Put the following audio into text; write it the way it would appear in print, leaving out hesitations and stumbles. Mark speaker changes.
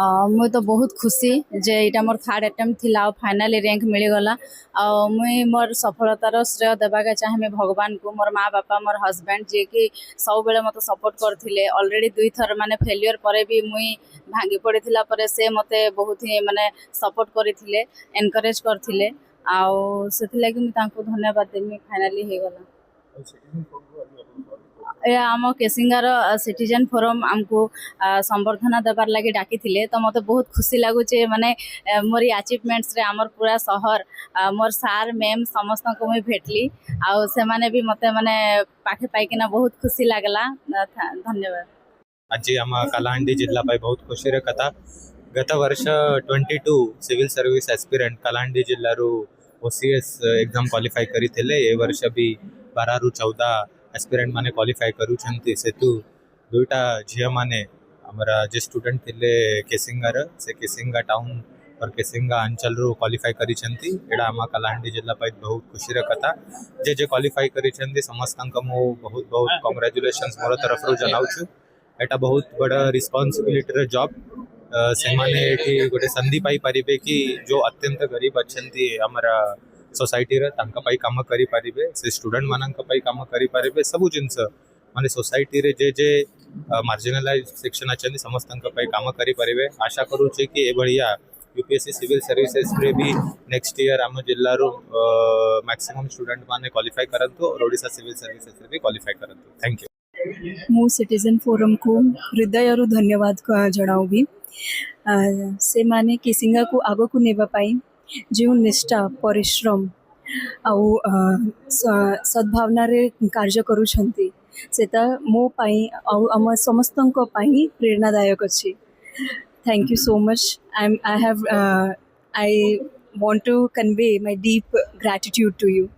Speaker 1: मुई तो बहुत खुशी जे इटा मोर थर्ड अटेम्प्ट थिला और फाइनली रैंक मिलगला। मुई मोर सफलतार श्रेय देवाके चाहे भगवान को, मोर माँ बापा, मोर हजबैंड जे कि सब बेले मते सपोर्ट करथिले। ऑलरेडी दुई थर माने फेलियर परे भी मुई भांगी पड़ीथिला परे से मते बहुत ही माने सपोर्ट करथिले, एनकरेज करथिले। आउ सेथि मुई तांको धन्यवाद देमी। फाइनली हे गला। आम केसिंगार सिटीजन फोरम आमको संबर्धना देवार लगी डाकी थिले, तो मते बहुत खुशी लगुचे। माने मोर अचीवमेंट्स रे आमर पूरा शहर मोर सार मैम समस्त को मुई भेटली आउ से माने भी मते माने पाखे पाइकिना बहुत खुशी लागला। धन्यवाद।
Speaker 2: आज आम कलाहांडी जिल्ला बहुत खुशी कथा। गत वर्ष 22 सिविल सर्विस एस्पिरेंट कलाहांडी जिल्लारू ओसीएस एग्जाम क्वालिफाई करिथिले। ए वर्ष भी 12 रु 14 एस्पिरेंट माने क्वालिफाई करूछंती। सेतु दुईटा झिया माने हमरा जे स्टूडेंट थिले केसिंगार से केसिंगा टाउन और केसिंगा अंचल रू क्वालिफाई करिछंती। एडा आम कलाहांडी जिल्ला बहुत खुशी कथा। जे जे क्वालिफाई करिछंती समस्तंक मो बहुत बहुत कांग्रेचुलेशंस मोर तरफ रू जनाउछु। एटा बहुत बड़ा रिस्पांसिबिलिटी जॉब। से माने एठी गोटे संधि पाई परिबे कि जो अत्यंत गरीब अच्छंती हमरा सोसाइटी रे तांका पाई काम करि परिबे, से स्टूडेंट मानंका पाई काम करि परिबे। सब जिनस माने सोसाइटी रे जे जे मार्जिनलाइज सेक्शन अच्छंती समस्तंका पाई काम करि परिबे। आशा करू छे कि ए बढ़िया यूपीएससी सिविल सर्विसेस रे भी नेक्स्ट ईयर आम जिल्ला रो मैक्सिमम स्टूडेंट माने क्वालिफाई करंतु और ओडिशा सिविल सर्विसेस रे भी क्वालिफाई करंतु। Thank you.
Speaker 3: मु सिटीजन फोरम को हृदय धन्यवाद जनाऊबी। से माने केसिंगा को आग को नेबा पाई जो निष्ठा परिश्रम आउ सद्भावना रे कार्य करूछंती सेता मो पाई आउ हम समस्तन को पाई प्रेरणादायक अछि। Thank you so much. I want to convey my deep gratitude to you.